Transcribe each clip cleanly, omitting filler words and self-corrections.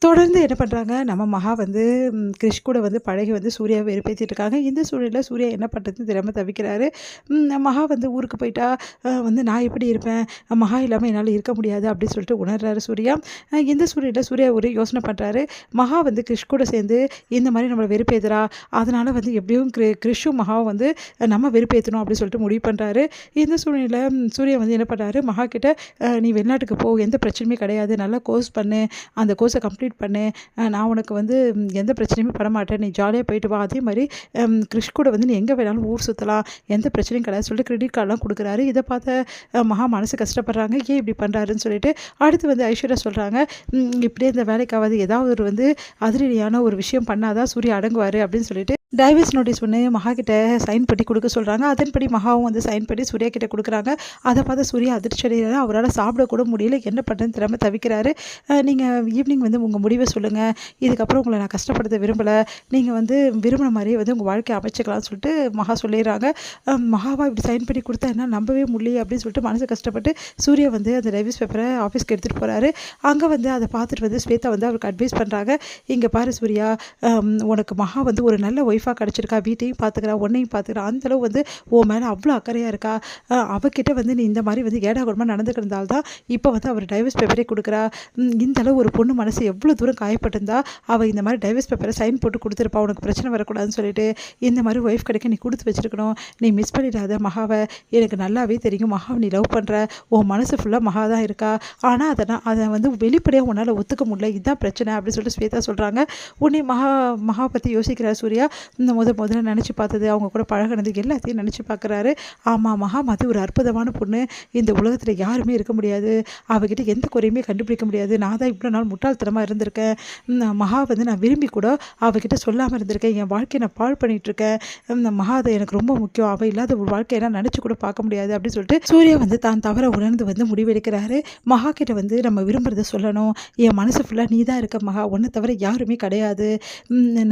தொடர்ந்து என்ன பண்ணுறாங்க, நம்ம மகா வந்து கிரிஷ் கூட வந்து பழகி வந்து சூர்யாவ வெறுப்பேத்திட்டு இருக்காங்க. இந்த சூழ்நிலையில சூர்யா என்ன பண்ணுறதுன்னு தெரியாம தவிக்கிறாரு. மகா வந்து ஊருக்கு போயிட்டா வந்து நான் எப்படி இருப்பேன்? மகா இல்லாம என்னால இருக்க முடியாது அப்படின்னு சொல்லிட்டு உணர்றாரு சூர்யா. இந்த சூழ்நிலையில சூர்யா ஒரு யோசனை பண்றாரு. மகா வந்து கிரிஷ் கூட சேர்ந்து இந்த மாரி நம்மள வெறுப்பேத்துறா. அதனால வந்து எப்படியும் கிரிஷும் மகாவும் வந்து நம்ம வெறுப்பேத்தணும் அப்படின்னு சொல்லிட்டு முடிவு பண்றாரு. இந்த சூழ்நிலையில சூர்யா வந்து என்ன பண்றாரு, மகா கிட்ட "நீ வெளிநாட்டுக்கு போ. எந்த பிரச்சனையுமே கிடையாது. நல்லா கோர்ஸ் பண்ணு. அந்த கோர்ஸை கம்ப்ளீட் பண்ணு. நான் உனக்கு வந்து எந்த பிரச்சனையுமே படமாட்டேன். நீ ஜாலியா போயிட்டு வா. அதே மாரி கிரிஷ் கூட வந்து நீ எங்கே வேணாலும் ஊர் சுத்தலாம். எந்த பிரச்சனையும் கிடையாதுன்னு சொல்லிட்டு கிரெடிட் கார்ட்லாம் குடுக்குறாரு. இத பார்த்த மகா மனசு கஷ்டப்படுறாங்க. ஏன் இப்படி பண்றாருன்னு சொல்லிட்டு, அடுத்து வந்து ஐஸ்வர்யா சொல்றாங்க, இப்படியே இந்த வேலைக்காவது ஏதாவது ஒரு வந்து அதிரடியான ஒரு விஷயம் பண்ணா தான் சூர்யா அடங்குவாரு அப்படின்னு சொல்லிட்டு டைவர்ஸ் நோட்டீஸ் ஒண்ணு மகா கிட்ட சைன் பண்ணி குடுக்க சொல்றாங்க. அதன்படி மகாவும் வந்து சைன் பண்ணி சூர்யா கிட்ட குடுக்குறாங்க. அத பார்த்து சூர்யா அதிர்ச்சி அடைகிறாரு. அவரால சாப்பிட கூட முடியல. என்ன பண்றதுன்னு தெரியாம தவிக்கிறாரு. நீங்க ஈவினிங் வந்து உங்க முடிவ சொல்லுங்க. இதுக்கப்புறம் உங்கள நான் கஷ்டப்படுத்த விரும்பல. நீங்க வந்து விரும்பின மாரியே வந்து உங்க வாழ்க்கைய அமைச்சுக்கலாம்னு சொல்லிட்டு மகா சொல்லிர்றாங்க. மகாவா இப்படி சைன் பண்ணி குடுத்தா என்னால நம்பவே முடியலையே அப்படின்னு சொல்லிட்டு மனசு கஷ்டப்பட்டு சூர்யா வந்து அந்த டைவர்ஸ் பேப்பர ஆஃபீஸ்க்கு எடுத்துட்டு போறாரு. அங்க வந்து அத பார்த்துட்டு வந்து ஸ்வேதா வந்து அவருக்கு அட்வைஸ் பண்றாங்க. இங்க பாரு சூர்யா, உனக்கு மகா வந்து ஒரு நல்ல ஒய்ஃபா கிடைச்சிருக்கா. வீட்டையும் பார்த்துக்கிறா, உன்னையும் பார்த்துக்கிறா. அந்த அளவு வந்து உன் மேல அவ்வளோ அக்கறையா இருக்கா. அவகிட்ட வந்து நீ இந்த மாரி வந்து ஏடாகூடமா நடந்துக்கிறதால தான் இப்ப வந்து அவர் டைவர்ஸ் பேப்பரே குடுக்குறா. இந்த அளவு ஒரு பொண்ணு மனசு எவ்வளோ தூரம் காயப்பட்டிருந்தா, அவ இந்த மாரி டைவர்ஸ் பேப்பர சைன் போட்டு குடுத்துருப்பா. உனக்கு பிரச்சனை வரக்கூடாதுன்னு சொல்லிட்டு, இந்த மாரி ஒய்ஃப் கிடைக்க நீ குடுத்து வச்சிருக்கணும். நீ மிஸ் பண்ணிடாத மகாவ. எனக்கு நல்லாவே தெரியும். மகாவ நீ லவ் பண்ற. உன் மனசு ஃபுல்லா மகா தான் இருக்கா. ஆனா அத வந்து வெளிப்படையா உன்னால ஒத்துக்க முடியல. இதான் பிரச்சனை அப்படின்னு சொல்லிட்டு ஸ்வேதா சொல்றாங்க. உடனே மகா பத்தி யோசிக்கிறார் சூர்யா. இந்த முதல்ல நினச்சி பார்த்தது, அவங்க கூட பழகுனது எல்லாத்தையும் நினச்சி பார்க்குறாரு. ஆமாம், மகாமதி ஒரு அற்புதமான பொண்ணு. இந்த உலகத்தில் யாருமே இருக்க முடியாது. அவகிட்ட எந்த குறையுமே கண்டுபிடிக்க முடியாது. நான் தான் இவ்வளோ நாள் முட்டாள்தனமாக இருந்திருக்கேன். மகா வந்து நான் விரும்பி கூட அவகிட்ட சொல்லாமல் இருந்திருக்கேன். என் வாழ்க்கையை நான் பாழ் பண்ணிகிட்ருக்கேன். மகா தான் எனக்கு ரொம்ப முக்கியம். அவள் இல்லாத ஒரு வாழ்க்கையை நான் நினச்சி கூட பார்க்க முடியாது அப்படின்னு சொல்லிட்டு சூர்யா வந்து தான் தவற உணர்ந்து வந்து முடிவெடுக்கிறாரு. மகா கிட்ட வந்து நம்ம விரும்புகிறத சொல்லணும். என் மனசு ஃபுல்லாக நீ தான் இருக்க மகா. உன்னை தவிர யாருமே கிடையாது.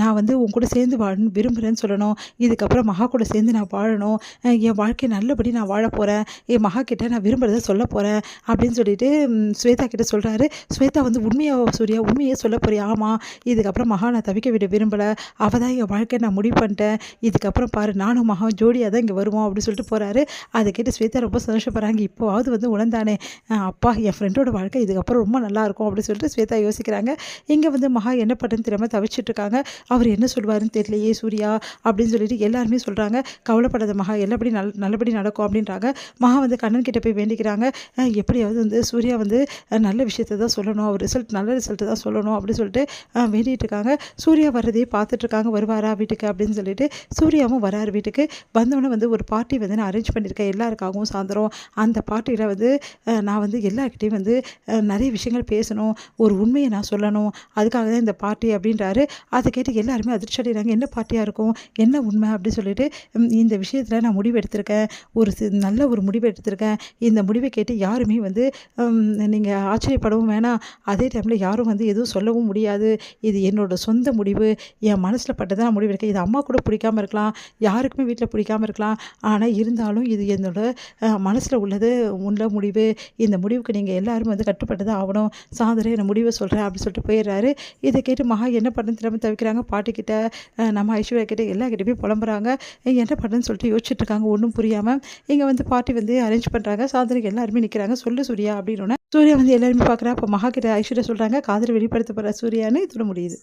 நான் வந்து உன் கூட சேர்ந்து வாழணும் விரும்புகிறேன்னு சொல்லணும். இதுக்கப்புறம் மகா கூட சேர்ந்து நான் வாழணும். என் வாழ்க்கையை நல்லபடி நான் வாழ போகிறேன். என் மகா கிட்ட நான் விரும்புகிறத சொல்ல போகிறேன் அப்படின்னு சொல்லிட்டு ஸ்வேதா கிட்ட சொல்கிறாரு. ஸ்வேதா வந்து சூர்யா உண்மையே சொல்ல போறியா? ஆமாம், இதுக்கப்புறம் மகா நான் தவிக்க விட விரும்பலை. அவள் தான் என் வாழ்க்கையை நான் முடிவு பண்ணிட்டேன். இதுக்கப்புறம் பாரு, நானும் மகா ஜோடியாக தான் இங்கே வருவோம் அப்படின்னு சொல்லிட்டு போகிறாரு. அதை கேட்டு ஸ்வேதா ரொம்ப சந்தோஷப்படுறாங்க. இப்போவாவது வந்து உணர்ந்தானே, அப்பா என் ஃப்ரெண்டோட வாழ்க்கை இதுக்கப்புறம் ரொம்ப நல்லாயிருக்கும் அப்படின்னு சொல்லிட்டு ஸ்வேதா யோசிக்கிறாங்க. இங்கே வந்து மகா என்ன பண்ணுறதுன்னு தெரியாமல் தவிச்சிட்டு இருக்காங்க. அவர் என்ன சொல்வாருன்னு தெரியலையே சூர்யா அப்படின்னு சொல்லிட்டு எல்லாருமே சொல்கிறாங்க. கவலைப்படாத மகா, எல்லாப்படி நல்லபடி நடக்கும் அப்படின்றாங்க. மகா வந்து கண்ணன் கிட்ட போய் வேண்டிக்கிறாங்க. எப்படியாவது வந்து சூர்யா வந்து நல்ல விஷயத்தை தான் சொல்லணும், அவர் நல்ல ரிசல்ட்டு தான் சொல்லணும் அப்படின்னு சொல்லிட்டு வேண்டிகிட்டு இருக்காங்க. சூர்யா வர்றதையே பார்த்துட்ருக்காங்க. வருவாரா வீட்டுக்கு அப்படின்னு சொல்லிட்டு சூர்யாவும் வராரு வீட்டுக்கு. வந்தோடனே வந்து ஒரு பார்ட்டி வந்து நான் அரேஞ்ச் பண்ணியிருக்கேன் எல்லாருக்காகவும் சாயந்தரம். அந்த பார்ட்டியில் வந்து நான் வந்து எல்லாருக்கிட்டையும் வந்து நிறைய விஷயங்கள் பேசணும், ஒரு உண்மையை நான் சொல்லணும், அதுக்காக தான் இந்த பார்ட்டி அப்படின்றாரு. அதை கேட்டு எல்லாருமே அதிர்ச்சி அடைகிறாங்க. என்ன பார்ட்டியாக இருக்கும், என்ன உண்மை அப்படின்னு சொல்லிட்டு, இந்த விஷயத்தில் நான் முடிவு எடுத்திருக்கேன், நல்ல ஒரு முடிவு எடுத்திருக்கேன். இந்த முடிவை கேட்டு யாருமே வந்து நீங்கள் ஆச்சரியப்படவும் வேணாம், அதே டைமில் யாரும் வந்து எதுவும் சொல்லவும் முடியாது. இது என்னோட சொந்த முடிவு, என் மனசில் பட்டதை நான் முடிவு எடுக்கேன். இது அம்மா கூட பிடிக்காமல் இருக்கலாம், யாருக்குமே வீட்டில் பிடிக்காமல் இருக்கலாம், ஆனால் இருந்தாலும் இது என்னோட மனசில் உள்ள முடிவு. இந்த முடிவுக்கு நீங்கள் எல்லாரும் வந்து கட்டுப்பட்டு தான் ஆகணும். சாயந்தரம் என்ன முடிவை சொல்கிறேன் அப்படின்னு சொல்லிட்டு போயிடுறாரு. இதை கேட்டு மகா என்ன பண்ணுறது தெரியாமல் தவிக்கிறாங்க. பாட்டிக்கிட்ட நம்ம ஐஸ்வர்யா கிட்ட எல்லா கிட்டேயுமே புலம்புறாங்க. என்ன பண்ணுறதுன்னு சொல்லிட்டு யோசிச்சுட்டு இருக்காங்க. ஒன்றும் புரியாமல் இங்கே வந்து பார்ட்டி வந்து அரேஞ்ச் பண்ணுறாங்க. சாயந்தரம் எல்லாருமே நிற்கிறாங்க. சொல்லு சூர்யா அப்படின்னு. சூர்யா வந்து எல்லாருமே பார்க்குறா. அப்போ மகா கிட்ட ஐஸ்வர்யா சொல்கிறாங்க, காதல் வெளிப்படுத்த போகிற சூர்யான்னு இதோட முடியுது.